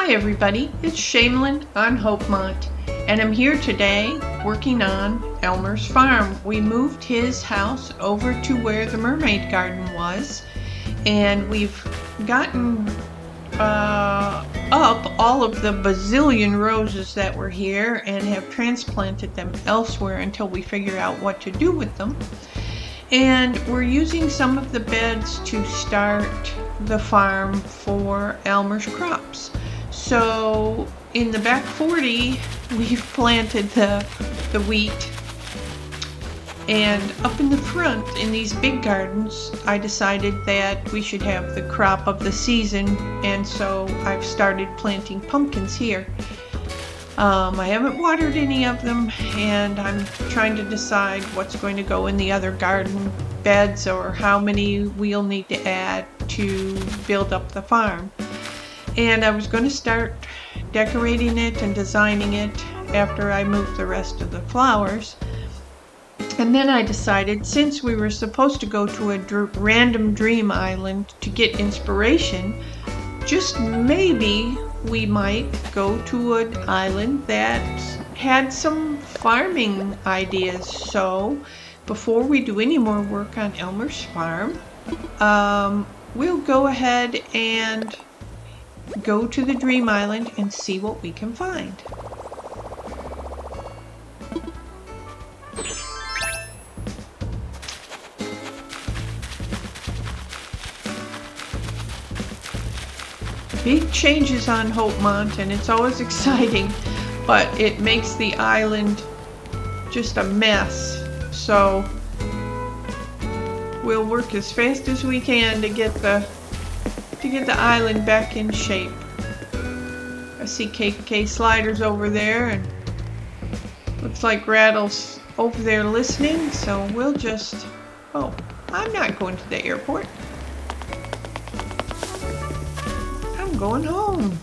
Hi everybody, it's Shamlyn on Hopemont, and I'm here today working on Elmer's farm. We moved his house over to where the mermaid garden was, and we've gotten up all of the bazillion roses that were here and have transplanted them elsewhere until we figure out what to do with them. And we're using some of the beds to start the farm for Elmer's crops. So in the back 40 we've planted the wheat, and up in the front in these big gardens I decided that we should have the crop of the season, and so I've started planting pumpkins here. I haven't watered any of them, and I'm trying to decide what's going to go in the other garden beds or how many we'll need to add to build up the farm. And I was going to start decorating it and designing it after I moved the rest of the flowers. And then I decided, since we were supposed to go to a random dream island to get inspiration, just maybe we might go to an island that had some farming ideas. So before we do any more work on Elmer's farm, we'll go ahead and go to the dream island and see what we can find. Big changes on Hopemont, and it's always exciting, but it makes the island just a mess. So we'll work as fast as we can to get the island back in shape. I see KK Sliders over there, and looks like Rattle's over there listening, so we'll just... Oh, I'm not going to the airport. Going home.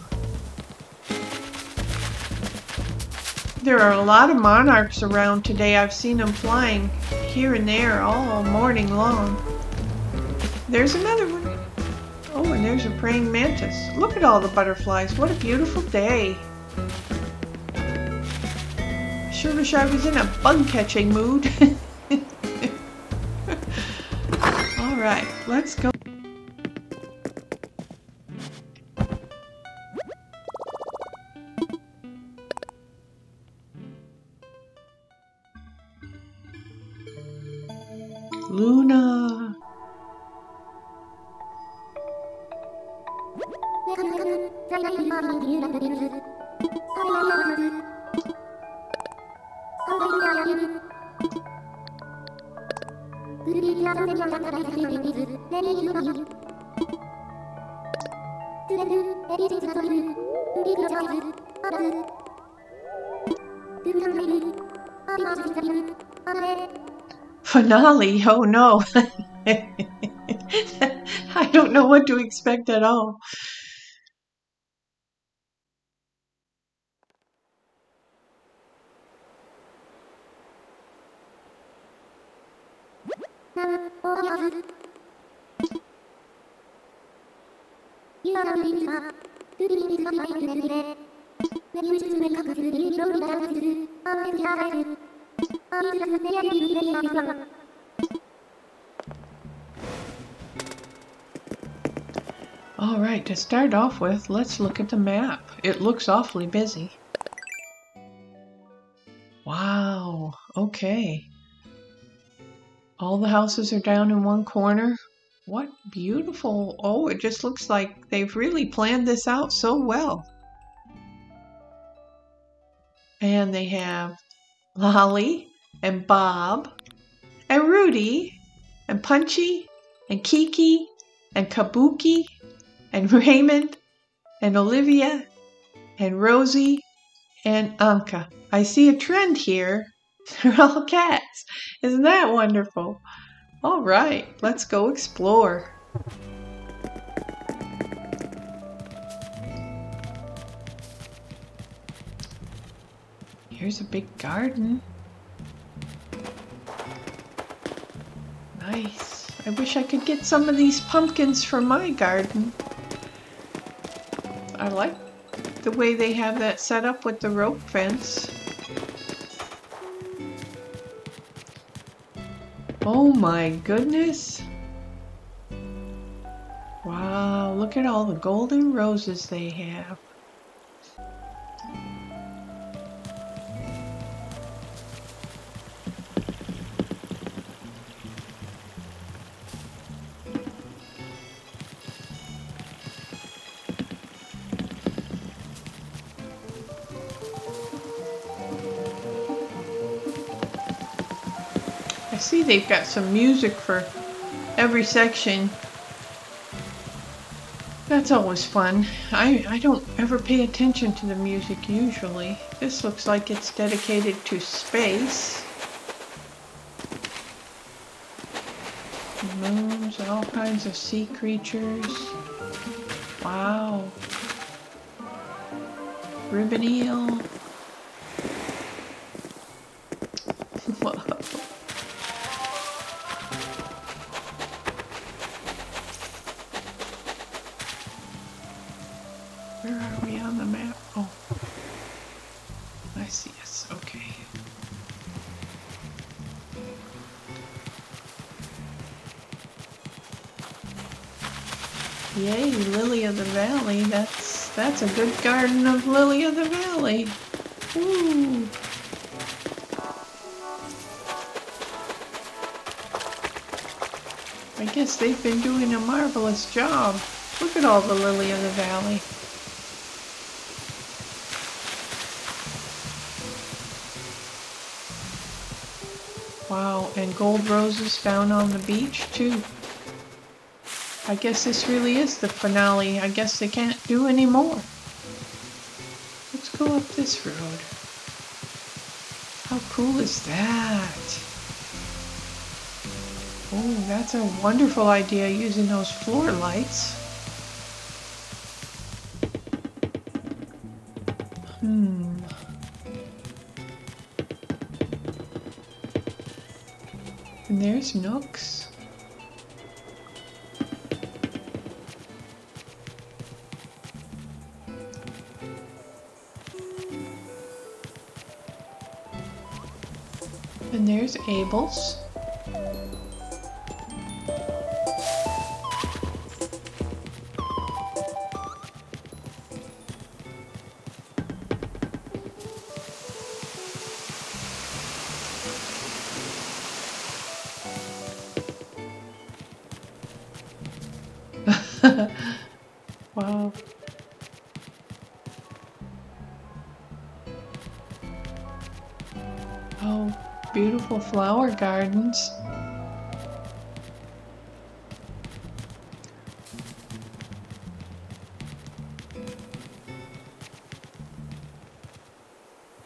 There are a lot of monarchs around today. I've seen them flying here and there all morning long. There's another one. Oh, and there's a praying mantis. Look at all the butterflies. What a beautiful day. I sure wish I was in a bug catching mood. All right, let's go. Luna. Finale? Oh no. I don't know what to expect at all. All right, to start off with, let's look at the map. It looks awfully busy. Wow, okay. All the houses are down in one corner. What beautiful... Oh, it just looks like they've really planned this out so well. And they have Lolly and Bob and Rudy and Punchy and Kiki and Kabuki and Raymond and Olivia and Rosie and Anka. I see a trend here. They're all cats. Isn't that wonderful? All right, let's go explore. Here's a big garden. Nice. I wish I could get some of these pumpkins for my garden. I like the way they have that set up with the rope fence. Oh my goodness. Wow, look at all the golden roses they have. I see they've got some music for every section. That's always fun. I don't ever pay attention to the music usually. This looks like it's dedicated to space. Moons and all kinds of sea creatures. Wow. Ribbon eel. Whoa. Where are we on the map? Oh, I see us. Okay. Yay, Lily of the Valley. That's a good garden of Lily of the Valley. Woo! I guess they've been doing a marvelous job. Look at all the Lily of the Valley. Wow, and gold roses down on the beach too. I guess this really is the finale. I guess they can't do any more. Let's go up this road. How cool is that? Oh, that's a wonderful idea, using those floor lights. And there's nooks. And there's Abel's. Wow. Oh, beautiful flower gardens.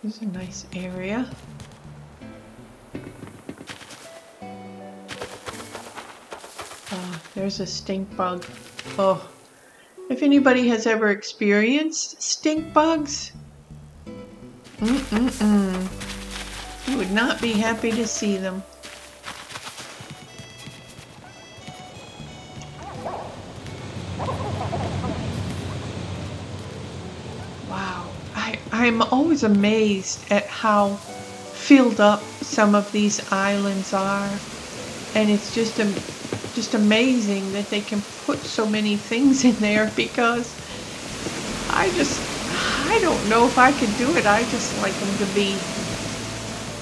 This is a nice area. There's a stink bug. Oh, if anybody has ever experienced stink bugs, you would not be happy to see them. Wow, I'm always amazed at how filled up some of these islands are, and it's just amazing that they can put so many things in there, because I don't know if I could do it. I just like them to be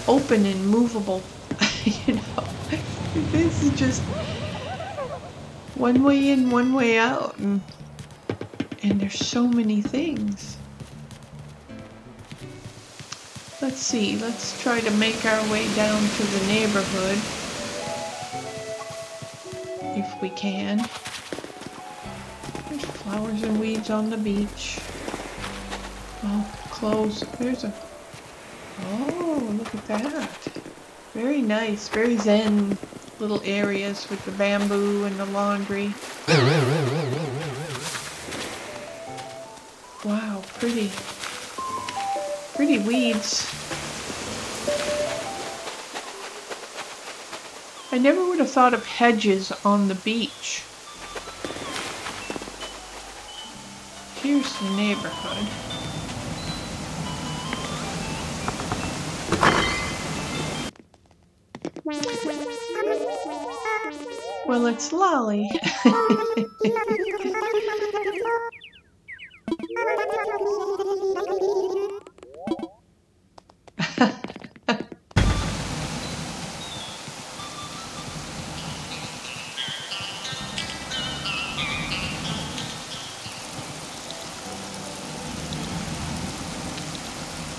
open and movable. You know, this is just one way in, one way out, and there's so many things. Let's see, let's try to make our way down to the neighborhood if we can. There's flowers and weeds on the beach. Oh, clothes. There's a... Oh, look at that. Very nice, very zen little areas with the bamboo and the laundry. Wow, pretty weeds. I never would have thought of hedges on the beach. Here's the neighborhood. Well, it's Lolly.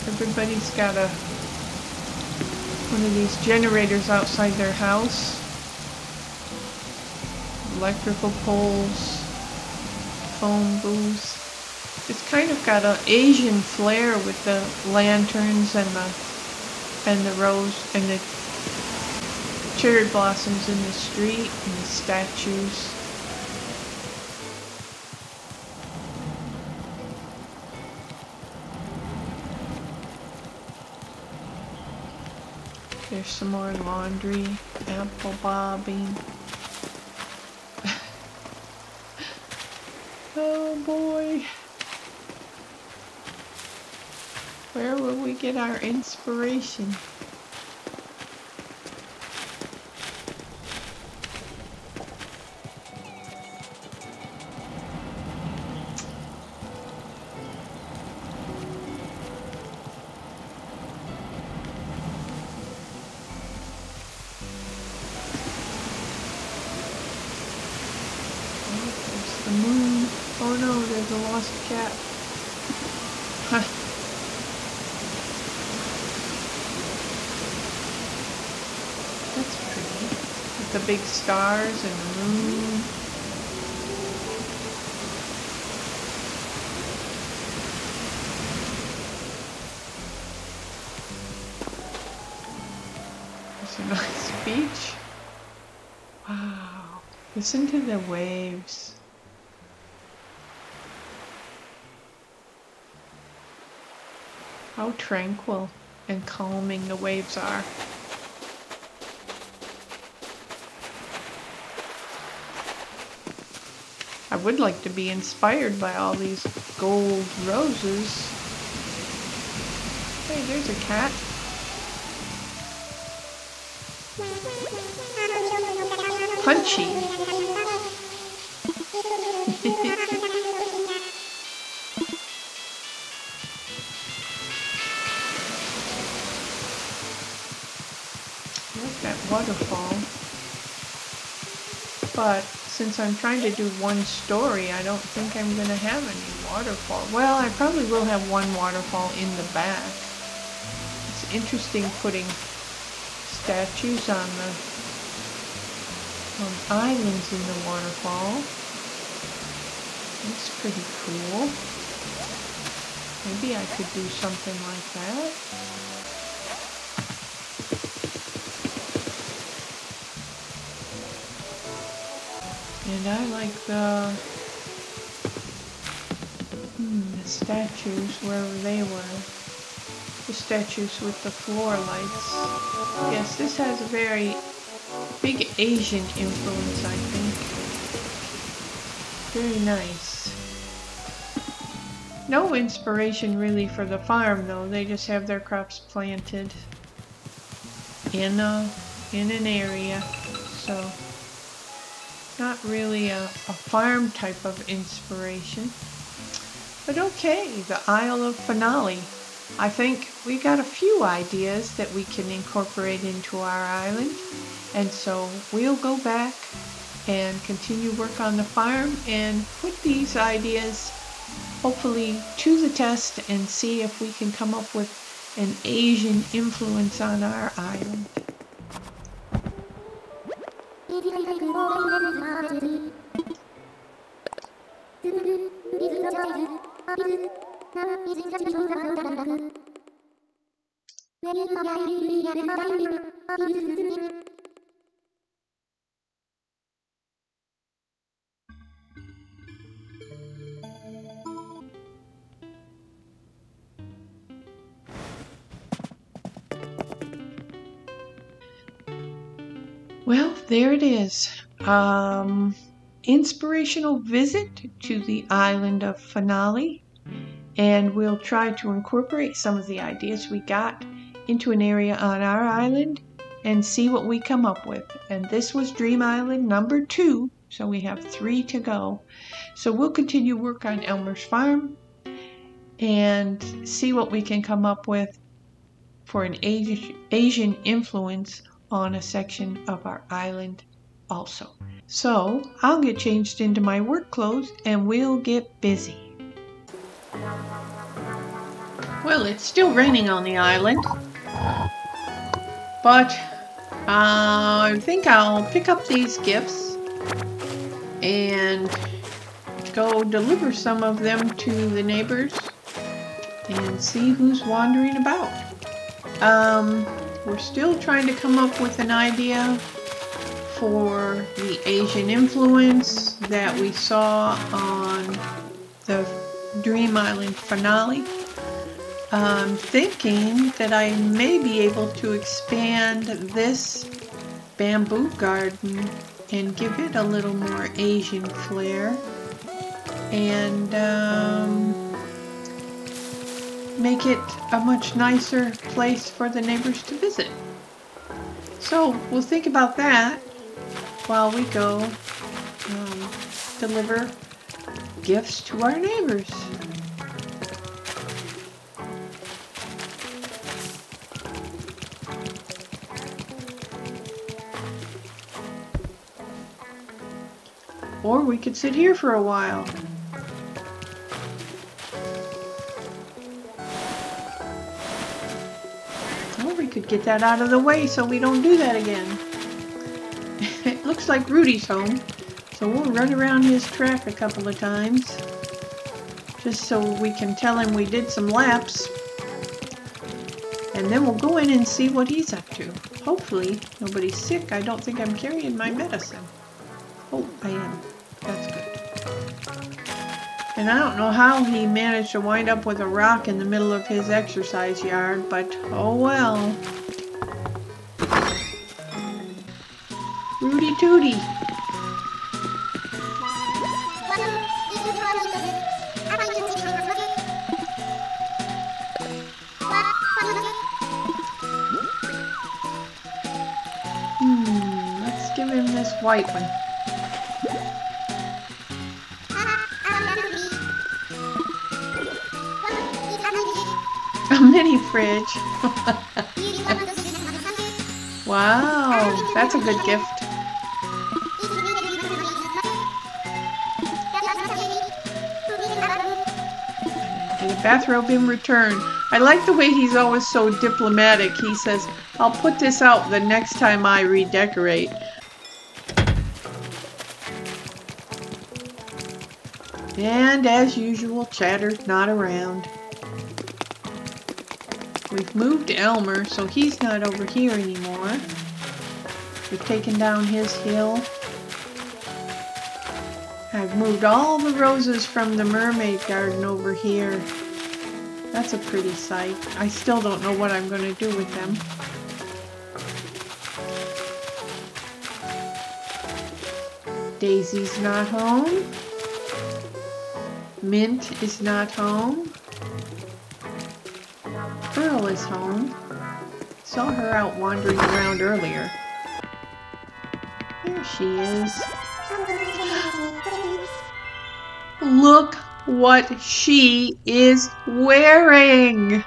Everybody's got one of these generators outside their house. Electrical poles, phone booths. It's kind of got an Asian flair with the lanterns and the rose and the cherry blossoms in the street and the statues. There's some more laundry, apple bobbing. Oh boy. Where will we get our inspiration? The moon. Oh no, there's a lost cat. Huh. That's pretty. With the big stars and the moon. It's a nice beach. Wow. Listen to the waves. How tranquil and calming the waves are. I would like to be inspired by all these gold roses. Hey, there's a cat. Punchy. Look, that waterfall. But since I'm trying to do one story, I don't think I'm going to have any waterfall. Well, I probably will have one waterfall in the back. It's interesting putting statues on islands in the waterfall. That's pretty cool. Maybe I could do something like that. And I like the statues wherever they were. The statues with the floor lights. Yes, this has a very big Asian influence, I think. Very nice. No inspiration really for the farm though. They just have their crops planted in an area. So not really a farm type of inspiration. But okay, the Isle of Finale. I think we got a few ideas that we can incorporate into our island. And so we'll go back and continue work on the farm and put these ideas hopefully to the test and see if we can come up with an Asian influence on our island. Well, there it is. Inspirational visit to the island of Finale. And we'll try to incorporate some of the ideas we got into an area on our island and see what we come up with. And this was Dream Island number 2, so we have 3 to go. So we'll continue work on Elmer's farm and see what we can come up with for an Asian influence on a section of our island also. So I'll get changed into my work clothes and we'll get busy. Well, it's still raining on the island, but I think I'll pick up these gifts and go deliver some of them to the neighbors and see who's wandering about. We're still trying to come up with an idea for the Asian influence that we saw on the Dream Island finale. I'm thinking that I may be able to expand this bamboo garden and give it a little more Asian flair and make it a much nicer place for the neighbors to visit. So we'll think about that while we go deliver gifts to our neighbors. Or we could sit here for a while. Or we could get that out of the way so we don't do that again. It looks like Rudy's home, so we'll run around his track a couple of times just so we can tell him we did some laps. And then we'll go in and see what he's up to. Hopefully nobody's sick. I don't think I'm carrying my medicine. Oh, I am. That's good. And I don't know how he managed to wind up with a rock in the middle of his exercise yard, but oh well. Rudy Tooty. Let's give him this white one. A mini fridge. Wow, that's a good gift. Get a bathrobe in return. I like the way he's always so diplomatic. He says, I'll put this out the next time I redecorate. And as usual, Chatter's not around. We've moved Elmer, so he's not over here anymore. We've taken down his hill. I've moved all the roses from the mermaid garden over here. That's a pretty sight. I still don't know what I'm going to do with them. Daisy's not home. Mint is not home. Pearl is home. Saw her out wandering around earlier. There she is. Look what she is wearing.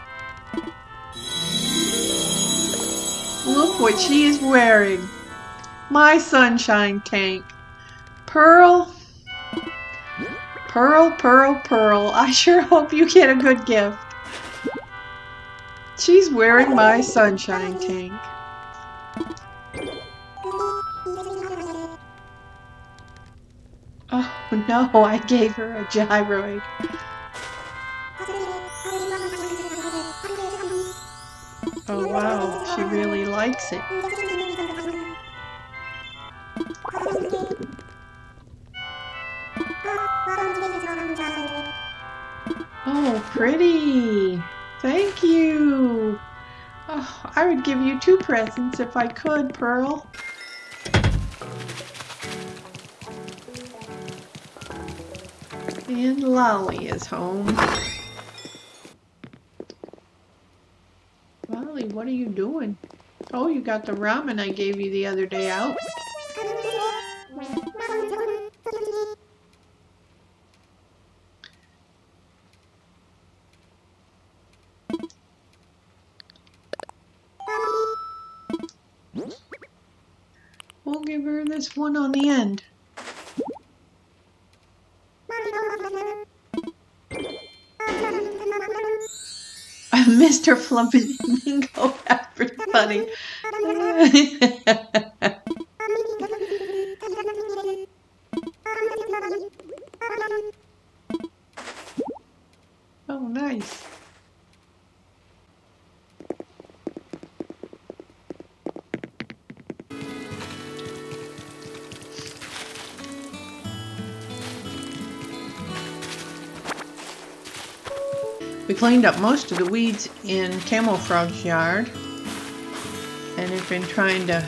Look what she is wearing. My sunshine tank. Pearl. Pearl, Pearl, Pearl. I sure hope you get a good gift. She's wearing my sunshine tank. Oh no, I gave her a gyroid. Oh wow, she really likes it. Oh, pretty. Thank you. Oh, I would give you 2 presents if I could, Pearl. And Lolly is home. Lolly, what are you doing? Oh, you got the ramen I gave you the other day out. We'll give her this one on the end. Mr. Flamingo, that's pretty funny. Oh, nice. We cleaned up most of the weeds in Camel Frog's yard and have been trying to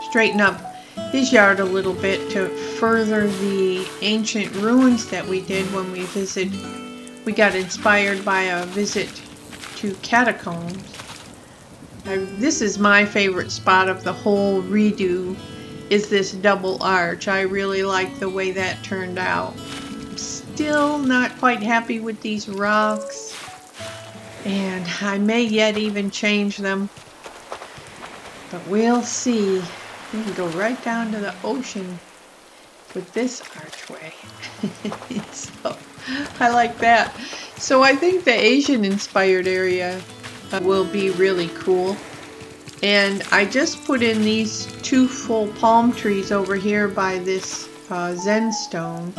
straighten up his yard a little bit to further the ancient ruins that we did when we visited. We got inspired by a visit to catacombs. This is my favorite spot of the whole redo, is this double arch. I really like the way that turned out. I'm still not quite happy with these rocks, and I may yet even change them, but we'll see. We can go right down to the ocean with this archway. So I like that. So I think the Asian inspired area will be really cool. And I just put in these 2 full palm trees over here by this Zen stone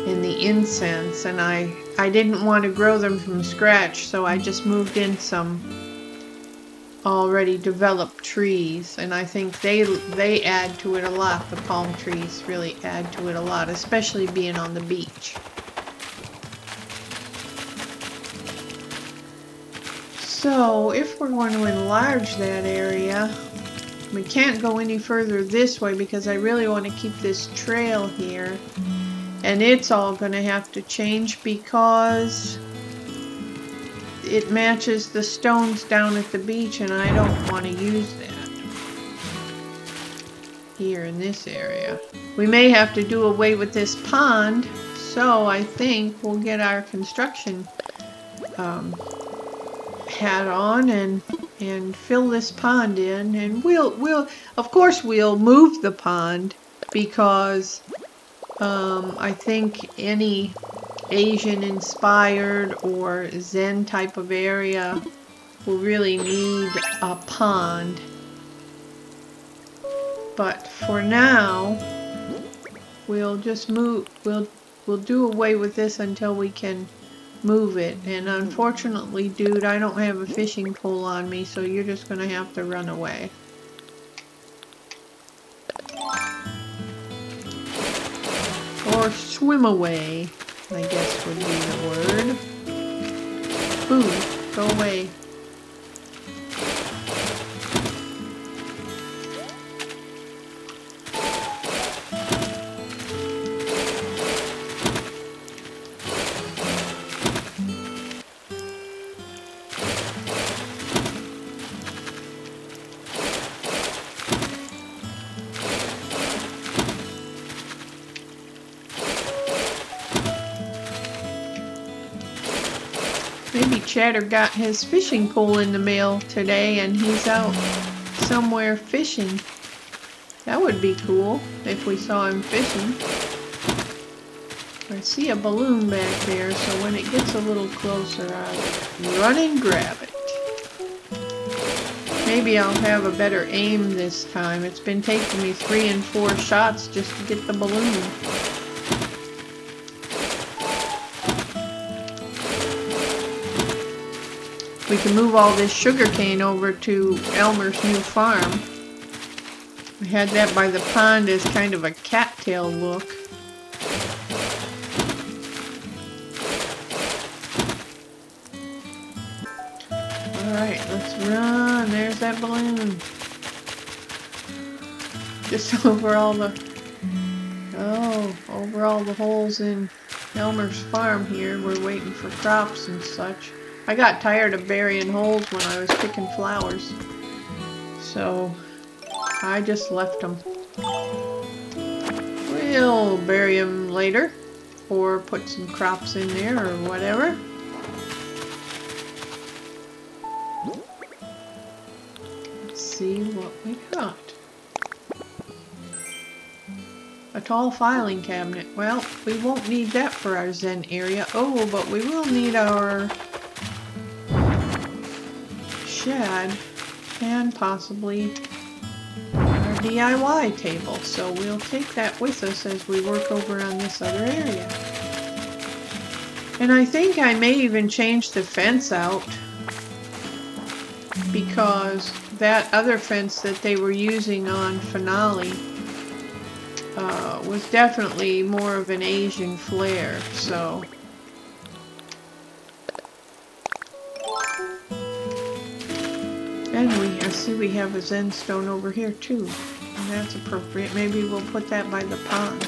in the incense, and I didn't want to grow them from scratch, so I just moved in some already developed trees, and I think they add to it a lot. The palm trees really add to it a lot, especially being on the beach. So if we're going to enlarge that area, we can't go any further this way because I really want to keep this trail here, and it's all going to have to change because it matches the stones down at the beach, and I don't want to use that here in this area. We may have to do away with this pond, so I think we'll get our construction hat on and fill this pond in, and we'll of course we'll move the pond because I think any Asian inspired or Zen type of area will really need a pond. But for now, we'll just move, we'll do away with this until we can move it. And unfortunately, dude, I don't have a fishing pole on me, so you're just gonna have to run away. Or swim away, I guess would be the word. Boo, go away. Maybe Chatter got his fishing pole in the mail today and he's out somewhere fishing. That would be cool if we saw him fishing. I see a balloon back there, so when it gets a little closer, I'll run and grab it. Maybe I'll have a better aim this time. It's been taking me 3 and 4 shots just to get the balloon. We can move all this sugarcane over to Elmer's new farm. We had that by the pond as kind of a cattail look. Alright, let's run. There's that balloon. Just over all the holes in Elmer's farm here. We're waiting for crops and such. I got tired of burying holes when I was picking flowers. So I just left them. We'll bury them later or put some crops in there or whatever. Let's see what we got. A tall filing cabinet. Well, we won't need that for our Zen area. Oh, but we will need our shed and possibly our DIY table. So we'll take that with us as we work over on this other area. And I think I may even change the fence out, because that other fence that they were using on Finale was definitely more of an Asian flair, so. And I see we have a Zen stone over here too, and that's appropriate. Maybe we'll put that by the pond.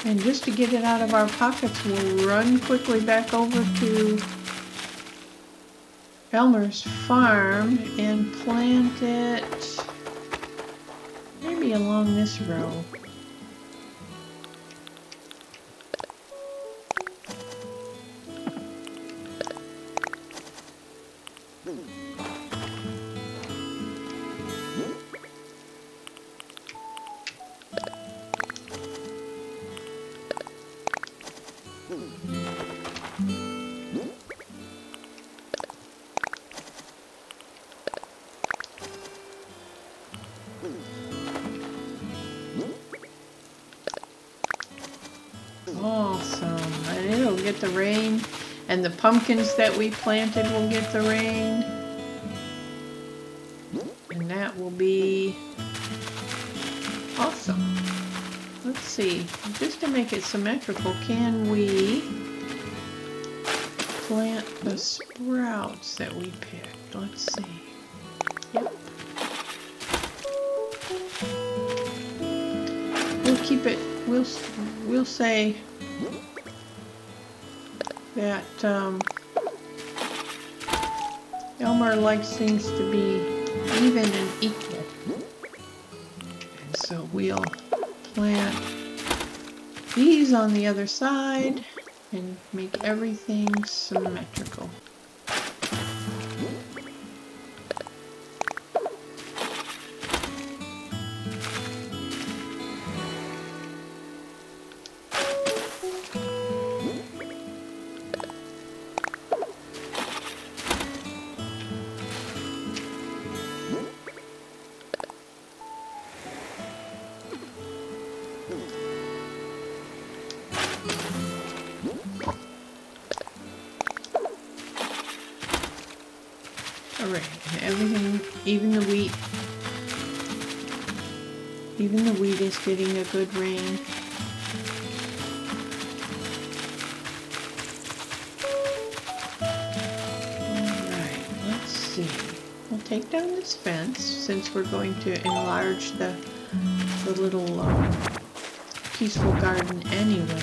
And just to get it out of our pockets, we'll run quickly back over to Elmer's farm and plant it maybe along this row. Awesome. And it'll get the rain, and the pumpkins that we planted will get the rain, and that will be awesome. Let's see, just to make it symmetrical, can we plant the sprouts that we picked? Let's see. Yep. We'll keep it, we'll say that Elmer likes things to be even and equal. And so we'll plant these on the other side and make everything symmetrical. Alright, everything, even the wheat is getting a good rain. Alright, let's see. We'll take down this fence since we're going to enlarge the little peaceful garden anyway.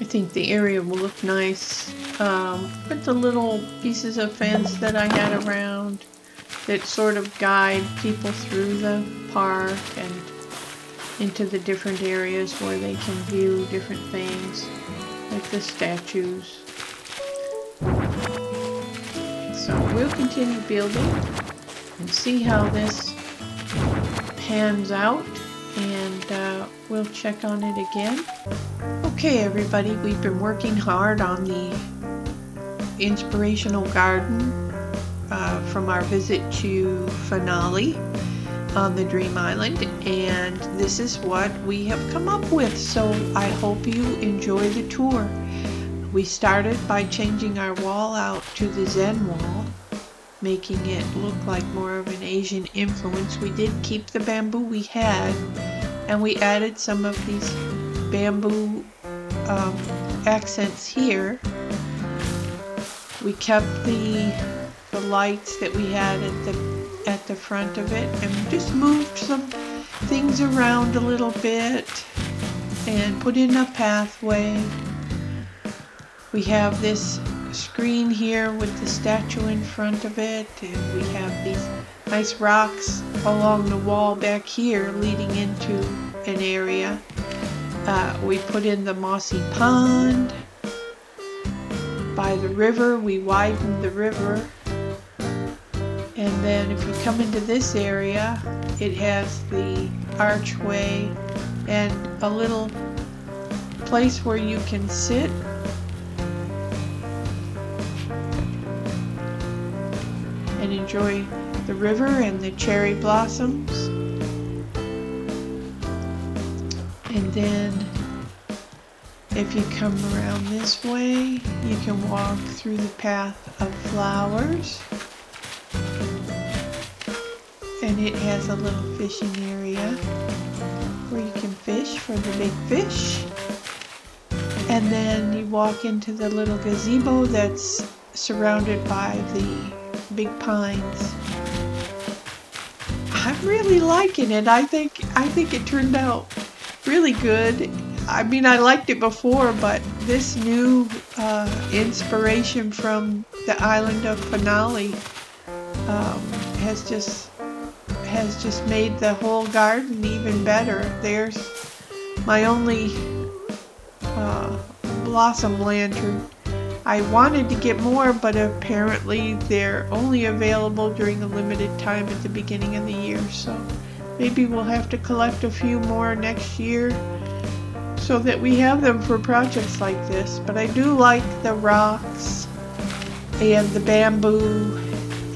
I think the area will look nice with the little pieces of fence that I had around. that sort of guide people through the park and into the different areas where they can view different things, like the statues. So we'll continue building and see how this pans out, and we'll check on it again. Okay everybody, we've been working hard on the inspirational garden from our visit to Finale on the Dream Island, and this is what we have come up with. So I hope you enjoy the tour. We started by changing our wall out to the Zen wall, making it look like more of an Asian influence. We did keep the bamboo we had, and we added some of these bamboo accents here. We kept the lights that we had at the front of it, and just moved some things around a little bit and put in a pathway. We have this screen here with the statue in front of it, and we have these nice rocks along the wall back here leading into an area. We put in the mossy pond by the river. We widened the river, and then if you come into this area, it has the archway and a little place where you can sit and enjoy the river and the cherry blossoms. And then if you come around this way, you can walk through the path of flowers, and it has a little fishing area where you can fish for the big fish. And then you walk into the little gazebo that's surrounded by the big pines. I'm really liking it. I think it turned out really good. I mean, I liked it before, but this new inspiration from the island of Finale has just made the whole garden even better. There's my only blossom lantern. I wanted to get more, but apparently they're only available during a limited time at the beginning of the year, so maybe we'll have to collect a few more next year so that we have them for projects like this. But I do like the rocks and the bamboo,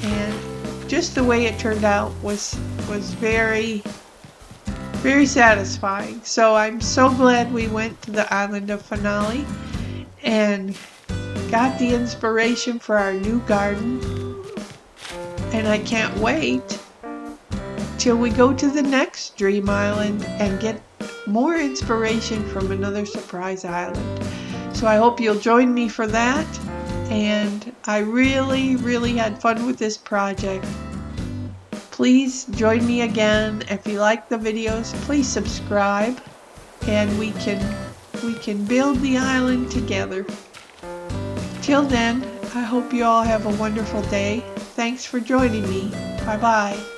and just the way it turned out was very, very satisfying. So I'm so glad we went to the island of Finale and got the inspiration for our new garden, and I can't wait till we go to the next Dream Island and get more inspiration from another surprise island. So I hope you'll join me for that, and I really, really had fun with this project. Please join me again. If you like the videos, please subscribe, and we can build the island together. Till then, I hope you all have a wonderful day. Thanks for joining me. Bye-bye.